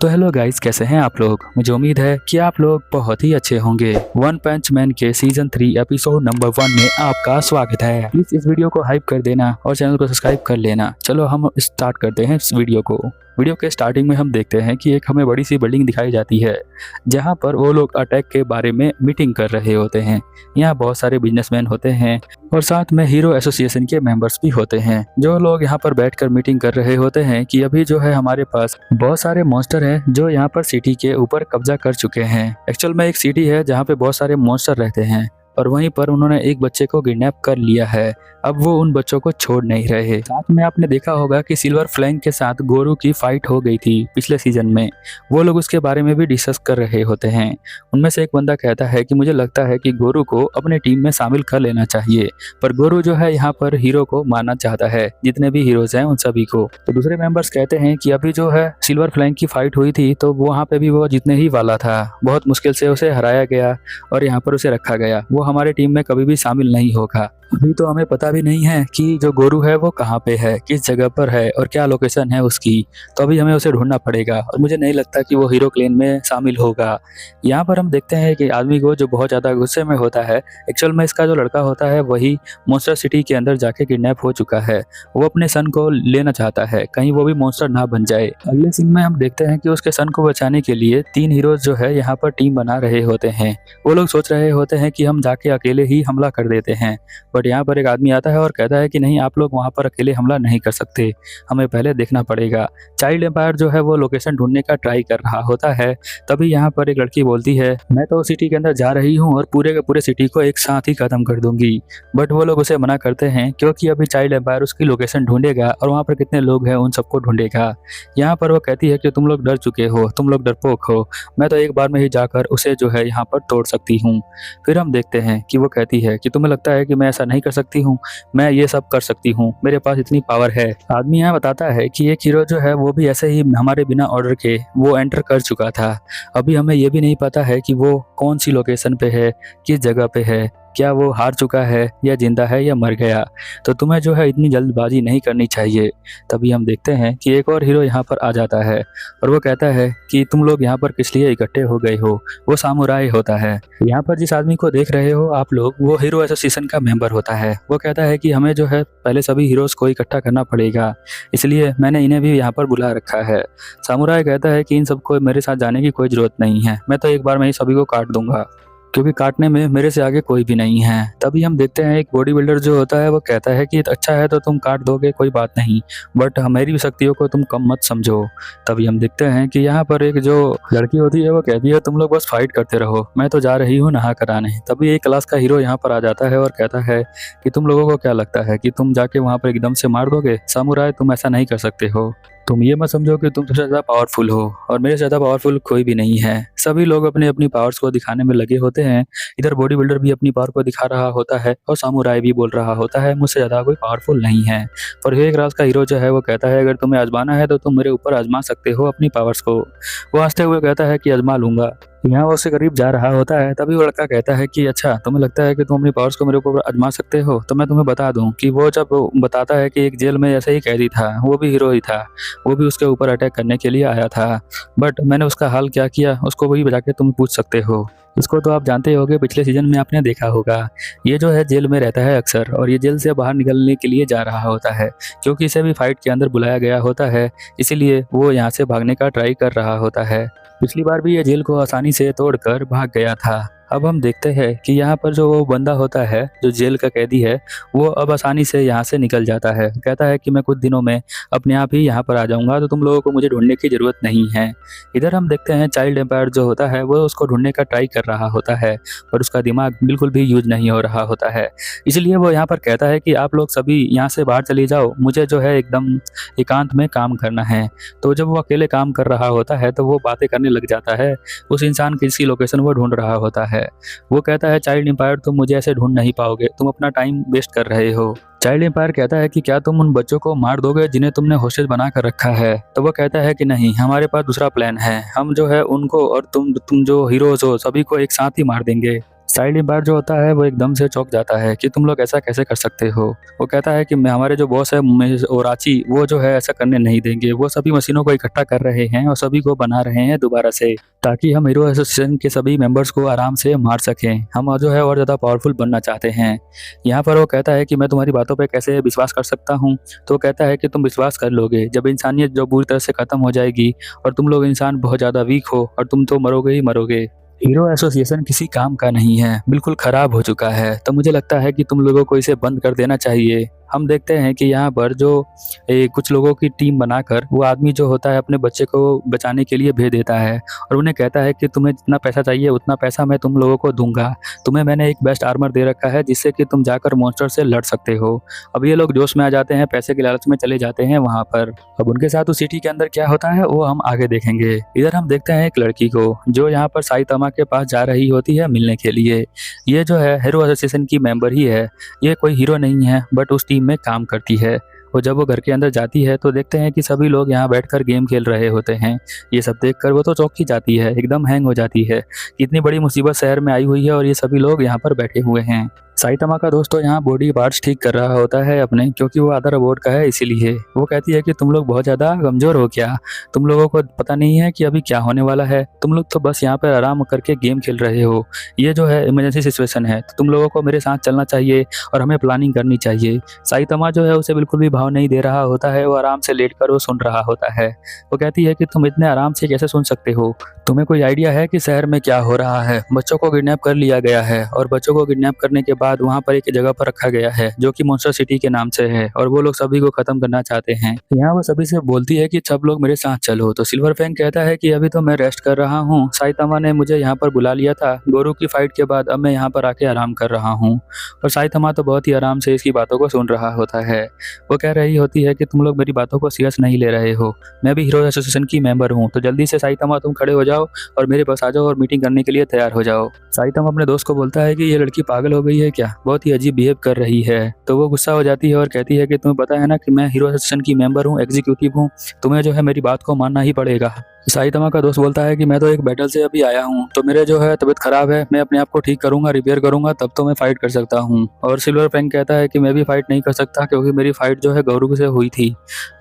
तो hello guys, कैसे हैं आप लोग। मुझे उम्मीद है कि आप लोग बहुत ही अच्छे होंगे। वन पंच मैन के सीजन 3 एपिसोड नंबर 1 में आपका स्वागत है। प्लीज इस वीडियो को हाइप कर देना और चैनल को सब्सक्राइब कर लेना। चलो हम स्टार्ट करते हैं इस वीडियो को। वीडियो के स्टार्टिंग में हम देखते हैं कि एक हमें बड़ी सी बिल्डिंग दिखाई जाती है, जहां पर वो लोग अटैक के बारे में मीटिंग कर रहे होते हैं। यहाँ बहुत सारे बिजनेसमैन होते हैं और साथ में हीरो एसोसिएशन के मेंबर्स भी होते हैं, जो लोग यहाँ पर बैठकर मीटिंग कर रहे होते हैं कि अभी जो है हमारे पास बहुत सारे मॉन्स्टर हैं जो यहाँ पर सिटी के ऊपर कब्जा कर चुके हैं। एक्चुअल में एक सिटी है जहाँ पे बहुत सारे मॉन्स्टर रहते हैं और वहीं पर उन्होंने एक बच्चे को किडनैप कर लिया है। अब वो उन बच्चों को छोड़ नहीं रहे। साथ में आपने देखा होगा कि सिल्वर फ्लैंग के साथ गोरू की फाइट हो गई थी पिछले सीजन में। वो लोग उसके बारे में भी डिस्कस कर रहे होते हैं। उनमें से एक बंदा कहता है कि मुझे लगता है कि गोरू को अपने टीम में शामिल कर लेना चाहिए, पर गोरू जो है यहाँ पर हीरो को मारना चाहता है, जितने भी हीरोज हैं उन सभी को। तो दूसरे मेंबर्स कहते हैं कि अभी जो है सिल्वर फ्लैंग की फाइट हुई थी तो वहाँ पे भी वो जीतने ही वाला था। बहुत मुश्किल से उसे हराया गया और यहाँ पर उसे रखा गया। वो हमारे टीम में कभी भी शामिल नहीं होगा। अभी तो हमें पता भी नहीं है कि जो गोरू है वो कहाँ पे है, किस जगह पर है और क्या लोकेशन है उसकी। तो अभी हमें उसे ढूंढना पड़ेगा और मुझे नहीं लगता कि वो हीरो क्लेन में शामिल होगा। यहाँ पर हम देखते हैं कि आदमी को जो बहुत ज़्यादा गुस्से में होता है, एक्चुअल में इसका जो लड़का होता है वही मॉन्स्टर सिटी के अंदर जाके किडनैप हो चुका है। वो अपने सन को लेना चाहता है, कहीं वो भी मॉन्स्टर ना बन जाए। अगले सीन में हम देखते हैं कि उसके सन को बचाने के लिए 3 हीरोज जो है यहाँ पर टीम बना रहे होते हैं। वो लोग सोच रहे होते हैं कि हम जाके अकेले ही हमला कर देते हैं, बट यहाँ पर एक आदमी आता है और कहता है कि नहीं, आप लोग वहाँ पर अकेले हमला नहीं कर सकते, हमें पहले देखना पड़ेगा। चाइल्ड एम्पायर जो है वो लोकेशन ढूंढने का ट्राई कर रहा होता है। तभी यहाँ पर एक लड़की बोलती है, मैं तो सिटी के अंदर जा रही हूँ और पूरे के पूरे सिटी को एक साथ ही खत्म कर दूंगी। बट वो लोग उसे मना करते हैं क्योंकि अभी चाइल्ड एम्पायर उसकी लोकेशन ढूंढेगा और वहाँ पर कितने लोग हैं उन सबको ढूंढेगा। यहाँ पर वो कहती है कि तुम लोग डर चुके हो, तुम लोग डरपोक हो, मैं तो एक बार में ही जाकर उसे जो है यहाँ पर तोड़ सकती हूँ। फिर हम देखते हैं कि वो कहती है कि तुम्हें लगता है कि मैं ऐसा नहीं कर सकती हूँ, मैं ये सब कर सकती हूँ, मेरे पास इतनी पावर है। आदमी यहाँ बताता है कि एक हीरो जो है वो भी ऐसे ही हमारे बिना ऑर्डर के वो एंटर कर चुका था। अभी हमें ये भी नहीं पता है कि वो कौन सी लोकेशन पे है, किस जगह पे है, क्या वो हार चुका है या जिंदा है या मर गया। तो तुम्हें जो है इतनी जल्दबाजी नहीं करनी चाहिए। तभी हम देखते हैं कि एक और हीरो यहाँ पर आ जाता है और वो कहता है कि तुम लोग यहाँ पर किस लिए इकट्ठे हो गए हो। वो सामुराई होता है। यहाँ पर जिस आदमी को देख रहे हो आप लोग, वो हीरो एसोसिएशन का मेंबर होता है। वो कहता है कि हमें जो है पहले सभी हीरोज को इकट्ठा करना पड़ेगा, इसलिए मैंने इन्हें भी यहाँ पर बुला रखा है। सामुराई कहता है कि इन सबको मेरे साथ जाने की कोई जरूरत नहीं है, मैं तो एक बार में ही सभी को काट दूंगा, क्योंकि काटने में मेरे से आगे कोई भी नहीं है। तभी हम देखते हैं एक बॉडी बिल्डर जो होता है वो कहता है कि अच्छा है तो तुम काट दोगे, कोई बात नहीं, बट हमारी शक्तियों को तुम कम मत समझो। तभी हम देखते हैं कि यहाँ पर एक जो लड़की होती है वो कहती है तुम लोग बस फाइट करते रहो, मैं तो जा रही हूँ नहा कर आने। तभी एक क्लास का हीरो यहाँ पर आ जाता है और कहता है कि तुम लोगों को क्या लगता है कि तुम जाके वहाँ पर एकदम से मार दोगे। सामुराई, तुम ऐसा नहीं कर सकते हो। तुम ये मत समझो कि तुम सबसे ज़्यादा पावरफुल हो और मेरे से ज़्यादा पावरफुल कोई भी नहीं है। सभी लोग अपनी अपनी पावर्स को दिखाने में लगे होते हैं। इधर बॉडी बिल्डर भी अपनी पावर को दिखा रहा होता है और सामुराई भी बोल रहा होता है मुझसे ज़्यादा कोई पावरफुल नहीं है। पर एक राज का हीरो जो है वो कहता है अगर तुम्हें आजमाना है तो तुम मेरे ऊपर आजमा सकते हो अपनी पावर्स को। वो हंसते हुए कहता है कि आजमा लूंगा। यहाँ वो उससे करीब जा रहा होता है। तभी वो लड़का कहता है कि अच्छा, तुम्हें लगता है कि तुम अपनी पावर्स को मेरे ऊपर आजमा सकते हो, तो मैं तुम्हें बता दूं कि वो जब बताता है कि एक जेल में ऐसे ही कैदी था, वो भी हीरो ही था, वो भी उसके ऊपर अटैक करने के लिए आया था, बट मैंने उसका हाल क्या किया उसको वही बजा के तुम पूछ सकते हो। इसको तो आप जानते होगे, पिछले सीजन में आपने देखा होगा। ये जो है जेल में रहता है अक्सर और ये जेल से बाहर निकलने के लिए जा रहा होता है, क्योंकि इसे भी फाइट के अंदर बुलाया गया होता है, इसीलिए वो यहाँ से भागने का ट्राई कर रहा होता है। पिछली बार भी ये जेल को आसानी से तोड़कर भाग गया था। अब हम देखते हैं कि यहाँ पर जो वो बंदा होता है जो जेल का कैदी है, वो अब आसानी से यहाँ से निकल जाता है। कहता है कि मैं कुछ दिनों में अपने आप ही यहाँ पर आ जाऊँगा, तो तुम लोगों को मुझे ढूंढने की ज़रूरत नहीं है। इधर हम देखते हैं चाइल्ड एम्पायर जो होता है वो उसको ढूंढने का ट्राई कर रहा होता है, पर उसका दिमाग बिल्कुल भी यूज नहीं हो रहा होता है। इसलिए वो यहाँ पर कहता है कि आप लोग सभी यहाँ से बाहर चले जाओ, मुझे जो है एकदम एकांत में काम करना है। तो जब वो अकेले काम कर रहा होता है तो वो बातें करने लग जाता है। उस इंसान की जिसकी लोकेशन वो ढूंढ रहा होता है, वो कहता है चाइल्ड एम्पायर, तुम मुझे ऐसे ढूंढ नहीं पाओगे, तुम अपना टाइम वेस्ट कर रहे हो। चाइल्ड एम्पायर कहता है कि क्या तुम उन बच्चों को मार दोगे जिन्हें तुमने हॉस्टेज बना कर रखा है। तो वो कहता है कि नहीं, हमारे पास दूसरा प्लान है, हम जो है उनको और तुम जो हीरोज हो सभी को एक साथ ही मार देंगे। साइड इम्पायर जो होता है वो एकदम से चौंक जाता है कि तुम लोग ऐसा कैसे कर सकते हो। वो कहता है कि मैं हमारे जो बॉस है ओराची वो जो है ऐसा करने नहीं देंगे। वो सभी मशीनों को इकट्ठा कर रहे हैं और सभी को बना रहे हैं दोबारा से, ताकि हम हीरो एसोसिएशन के सभी मेंबर्स को आराम से मार सकें। हम जो है और ज़्यादा पावरफुल बनना चाहते हैं। यहाँ पर वो कहता है कि मैं तुम्हारी बातों पे कैसे विश्वास कर सकता हूँ। तो वो कहता है कि तुम विश्वास कर लोगे जब इंसानियत जो बुरी तरह से ख़त्म हो जाएगी और तुम लोग इंसान बहुत ज़्यादा वीक हो और तुम तो मरोगे ही मरोगे। हीरो एसोसिएशन किसी काम का नहीं है, बिल्कुल खराब हो चुका है। तो मुझे लगता है कि तुम लोगों को इसे बंद कर देना चाहिए। हम देखते हैं कि यहाँ पर जो कुछ लोगों की टीम बनाकर वो आदमी जो होता है अपने बच्चे को बचाने के लिए भेज देता है और उन्हें कहता है कि तुम्हें जितना पैसा चाहिए उतना पैसा मैं तुम लोगों को दूंगा। तुम्हें मैंने एक बेस्ट आर्मर दे रखा है जिससे कि तुम जाकर मॉन्स्टर से लड़ सकते हो। अब ये लोग जोश में आ जाते हैं, पैसे के लालच में चले जाते हैं वहाँ पर। अब उनके साथ उस सिटी के अंदर क्या होता है वो हम आगे देखेंगे। इधर हम देखते हैं एक लड़की को जो यहाँ पर साइतामा के पास जा रही होती है मिलने के लिए। ये जो है हीरो एसोसिएशन की मेंबर ही है। ये कोई हीरो नहीं है बट उस टीम में काम करती है। और जब वो घर के अंदर जाती है तो देखते हैं कि सभी लोग यहाँ बैठकर गेम खेल रहे होते हैं। ये सब देखकर वो तो चौंक ही जाती है, एकदम हैंग हो जाती है। इतनी बड़ी मुसीबत शहर में आई हुई है और ये सभी लोग यहाँ पर बैठे हुए हैं। साइतामा का दोस्त तो यहाँ बॉडी पार्ट्स ठीक कर रहा होता है अपने, क्योंकि वो आधा रोबोट का है इसीलिए। वो कहती है कि तुम लोग बहुत ज़्यादा कमज़ोर हो क्या? तुम लोगों को पता नहीं है कि अभी क्या होने वाला है? तुम लोग तो बस यहाँ पर आराम करके गेम खेल रहे हो। ये जो है इमरजेंसी सिचुएशन है, तो तुम लोगों को मेरे साथ चलना चाहिए और हमें प्लानिंग करनी चाहिए। साइतामा जो है उसे बिल्कुल भी भाव नहीं दे रहा होता है। वो आराम से लेट कर वो सुन रहा होता है। वो कहती है कि तुम इतने आराम से कैसे सुन सकते हो? तुम्हें कोई आइडिया है कि शहर में क्या हो रहा है? बच्चों को किडनैप कर लिया गया है और बच्चों को किडनैप करने के बाद वहाँ पर एक जगह पर रखा गया है जो कि मॉन्स्टर सिटी के नाम से है और वो लोग सभी को खत्म करना चाहते हैं। यहाँ वो सभी से बोलती है कि सब लोग मेरे साथ चलो। तो सिल्वर फैंग कहता है कि अभी तो मैं रेस्ट कर रहा हूँ, साइतामा ने मुझे यहाँ पर बुला लिया था गोरू की फाइट के बाद, अब मैं यहाँ पर आके आराम कर रहा हूँ। और साइतामा तो बहुत ही आराम से इसकी बातों को सुन रहा होता है। वो कह रही होती है कि तुम लोग मेरी बातों को सीरियस नहीं ले रहे हो, मैं भी हीरो एसोसिएशन की मेंबर हूँ। तो जल्दी से साइतामा तुम खड़े हो जाओ और मेरे पास आ जाओ और मीटिंग करने के लिए तैयार हो जाओ। साइतामा अपने दोस्त को बोलता है कि ये लड़की पागल हो गई है क्या, बहुत ही अजीब बिहेव कर रही है। तो वो गुस्सा हो जाती है और कहती है कि तुम्हें पता है ना कि मैं हीरो एसोसिएशन की मेंबर हूँ, एग्जीक्यूटिव हूँ, तुम्हें जो है मेरी बात को मानना ही पड़ेगा। साइतामा का दोस्त बोलता है कि मैं तो एक बैटल से अभी आया हूँ, तो मेरे जो है तबीयत खराब है, मैं अपने आप को ठीक करूंगा, रिपेयर करूंगा, तब तो मैं फाइट कर सकता हूँ। और सिल्वर फैंग कहता है कि मैं भी फाइट नहीं कर सकता क्योंकि मेरी फाइट जो है गौरू से हुई थी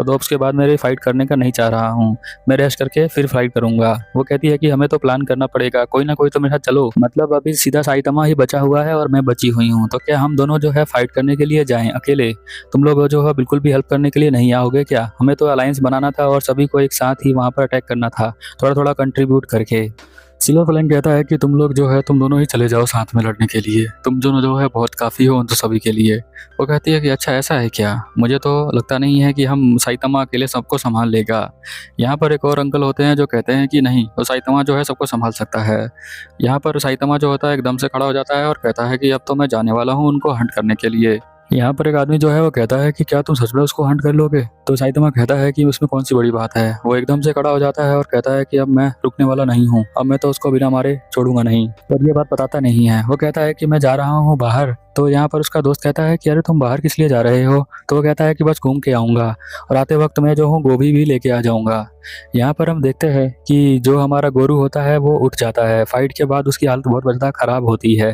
और तो उसके बाद मेरी फाइट करने का नहीं चाह रहा हूँ, मैं रेस्ट करके फिर फाइट करूंगा। वो कहती है कि हमें तो प्लान करना पड़ेगा, कोई ना कोई तो मेरे साथ चलो। मतलब अभी सीधा साइतामा ही बचा हुआ है और मैं बची हुई हूँ, तो क्या हम दोनों जो है फाइट करने के लिए जाएं अकेले? तुम लोग जो है बिल्कुल भी हेल्प करने के लिए नहीं आओगे क्या? हमें तो अलायंस बनाना था और सभी को एक साथ ही वहाँ पर अटैक करना था, थोड़ा थोड़ा कंट्रीब्यूट करके। सिल्वर फ्लैंग कहता है कि तुम लोग जो है तुम दोनों ही चले जाओ साथ में लड़ने के लिए, तुम दोनों जो है बहुत काफ़ी हो तो सभी के लिए। वो कहती है कि अच्छा ऐसा है क्या, मुझे तो लगता नहीं है कि हम साइतामा अकेले सबको संभाल लेगा। यहाँ पर एक और अंकल होते हैं जो कहते हैं कि नहीं, तो साइतामा जो है सबको संभाल सकता है। यहाँ पर साइतामा जो होता है एकदम से खड़ा हो जाता है और कहता है कि अब तो मैं जाने वाला हूँ उनको हंट करने के लिए। यहाँ पर एक आदमी जो है वो कहता है कि क्या तुम सच में उसको हंट कर लोगे? तो साइतामा कहता है कि उसमें कौन सी बड़ी बात है। वो एकदम से खड़ा हो जाता है और कहता है कि अब मैं रुकने वाला नहीं हूँ, अब मैं तो उसको बिना मारे छोड़ूंगा नहीं। और ये बात बताता नहीं है। वो कहता है कि मैं जा रहा हूँ बाहर। तो यहाँ पर उसका दोस्त कहता है कि अरे तुम बाहर किस लिए जा रहे हो? तो वो कहता है कि बस घूम के आऊँगा और आते वक्त मैं जो हूँ गोभी भी लेके आ जाऊँगा। यहाँ पर हम देखते हैं कि जो हमारा गोरू होता है वो उठ जाता है। फाइट के बाद उसकी हालत बहुत ज़्यादा खराब होती है।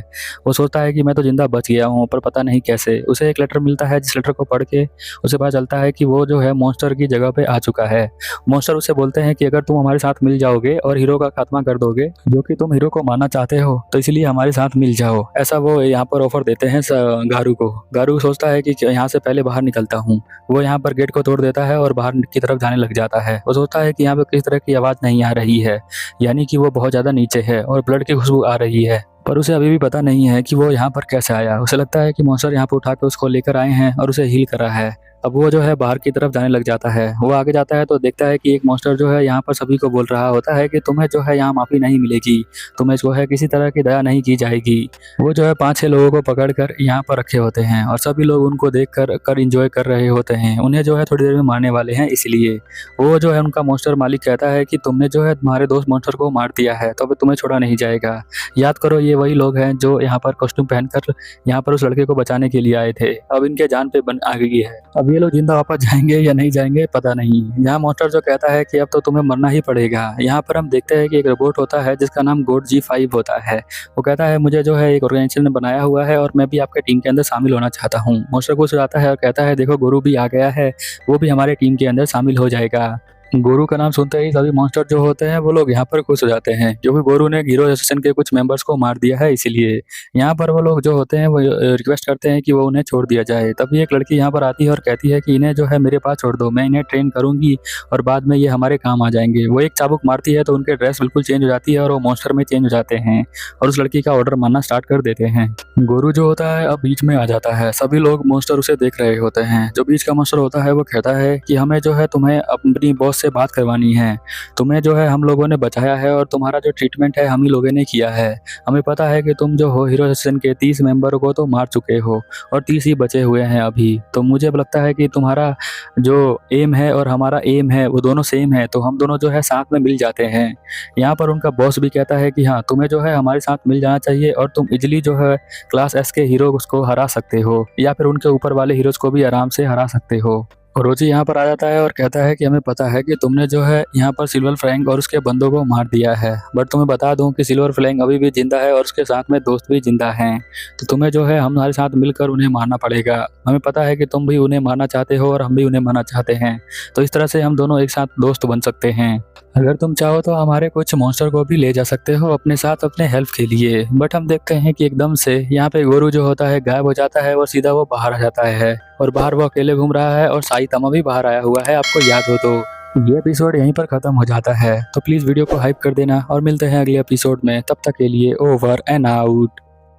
वो सोचता है कि मैं तो जिंदा बच गया हूँ, पर पता नहीं कैसे। उसे एक लेटर मिलता है जिस लेटर को पढ़ के उसे पता चलता है कि वो जो है मॉन्स्टर की जगह पे आ चुका है। मॉन्स्टर उसे बोलते हैं कि अगर तुम हमारे साथ मिल जाओगे और हीरो का खात्मा कर दोगे, जो कि तुम हीरो को मारना चाहते हो, तो इसलिए हमारे साथ मिल जाओ। ऐसा वो यहाँ पर ऑफर देते हैं गारू को। गारू सोचता है कि यहाँ से पहले बाहर निकलता हूँ। वो यहाँ पर गेट को तोड़ देता है और बाहर की तरफ जाने लग जाता है। वो सोचता है कि यहाँ पे किस तरह की आवाज़ नहीं आ रही है, यानी कि वो बहुत ज़्यादा नीचे है और ब्लड की खुशबू आ रही है, पर उसे अभी भी पता नहीं है कि वो यहाँ पर कैसे आया। उसे लगता है कि मॉन्स्टर यहाँ पर उठा के उसको लेकर आए हैं और उसे हील कर रहा है। अब वो जो है बाहर की तरफ जाने लग जाता है। वो आगे जाता है तो देखता है कि एक मॉन्स्टर जो है यहाँ पर सभी को बोल रहा होता है कि तुम्हें जो है यहाँ माफ़ी नहीं मिलेगी, तुम्हें जो है किसी तरह की दया नहीं की जाएगी। वो जो है 5-6 लोगों को पकड़कर यहाँ पर रखे होते हैं और सभी लोग उनको देख कर इंजॉय कर रहे होते हैं। उन्हें जो है थोड़ी देर में मारने वाले हैं, इसलिए वो जो है उनका मॉन्स्टर मालिक कहता है कि तुमने जो है तुम्हारे दोस्त मॉन्स्टर को मार दिया है, तो अब तुम्हें छोड़ा नहीं जाएगा। याद करो ये वही लोग हैं जो यहाँ पर कॉस्ट्यूम पहनकर यहाँ पर उस लड़के को बचाने के लिए आए थे, अब इनके जान पे आ गई है। अब ये लोग जिंदा वापस जाएंगे या नहीं जाएंगे पता नहीं। यहाँ मॉन्स्टर जो कहता है कि अब तो तुम्हें मरना ही पड़ेगा। यहाँ पर हम देखते हैं कि एक रोबोट होता है जिसका नाम गोड G5 होता है। वो कहता है मुझे जो है एक ऑर्गेनाइजेशन ने बनाया हुआ है और मैं भी आपके टीम के अंदर शामिल होना चाहता हूँ। मॉन्स्टर खुश हो जाता है और कहता है देखो गुरु भी आ गया है, वो भी हमारे टीम के अंदर शामिल हो जाएगा। गोरू का नाम सुनते ही सभी मॉन्स्टर जो होते हैं वो लोग यहाँ पर खुश हो जाते हैं, क्योंकि गोरू ने हीरो एसोसिएशन के कुछ मेंबर्स को मार दिया है। इसीलिए यहाँ पर वो लोग जो होते हैं वो रिक्वेस्ट करते हैं कि वो उन्हें छोड़ दिया जाए। तभी एक लड़की यहाँ पर आती है और कहती है कि इन्हें जो है मेरे पास छोड़ दो, मैं इन्हें ट्रेन करूंगी और बाद में ये हमारे काम आ जाएंगे। वो एक चाबुक मारती है तो उनके ड्रेस बिल्कुल चेंज हो जाती है और वो मॉन्स्टर में चेंज हो जाते हैं और उस लड़की का ऑर्डर मानना स्टार्ट कर देते हैं। गोरू जो होता है अब बीच में आ जाता है। सभी लोग मॉन्स्टर उसे देख रहे होते हैं। जो बीच का मॉन्स्टर होता है वो कहता है कि हमें जो है तुम्हें अपनी बॉस से बात करवानी है। तुम्हें जो है हम लोगों ने बचाया है और तुम्हारा जो ट्रीटमेंट है हम ही लोगों ने किया है। हमें पता है कि तुम जो हो हीरो एसोसिएशन के 30 मेंबरों को तो मार चुके हो और 30 ही बचे हुए हैं अभी। तो मुझे अब लगता है कि तुम्हारा जो एम है और हमारा एम है वो दोनों सेम है, तो हम दोनों जो है साथ में मिल जाते हैं। यहाँ पर उनका बॉस भी कहता है कि हाँ तुम्हें जो है हमारे साथ मिल जाना चाहिए और तुम इजिली जो है क्लास एस के हीरो को हरा सकते हो या फिर उनके ऊपर वाले हीरोज को भी आराम से हरा सकते हो। रोजी यहाँ पर आ जाता है और कहता है कि हमें पता है कि तुमने जो है यहाँ पर सिल्वर फ्लैंग और उसके बंदों को मार दिया है, बट तुम्हें बता दूं कि सिल्वर फ्लैंग अभी भी जिंदा है और उसके साथ में दोस्त भी जिंदा हैं। तो तुम्हें जो है हमारे साथ मिलकर उन्हें मारना पड़ेगा। हमें पता है कि तुम भी उन्हें मारना चाहते हो और हम भी उन्हें मारना चाहते हैं, तो इस तरह से हम दोनों एक साथ दोस्त बन सकते हैं। अगर तुम चाहो तो हमारे कुछ मॉन्स्टर को भी ले जा सकते हो अपने साथ अपने हेल्प के लिए। बट हम देखते हैं कि एकदम से यहाँ पे गोरू जो होता है गायब हो जाता है और सीधा वो बाहर आ जाता है और बाहर वो अकेले घूम रहा है और साइतामा भी बाहर आया हुआ है, आपको याद हो तो। ये एपिसोड यहीं पर खत्म हो जाता है। तो प्लीज वीडियो को हाइप कर देना और मिलते हैं अगले एपिसोड में। तब तक के लिए ओवर एंड आउट।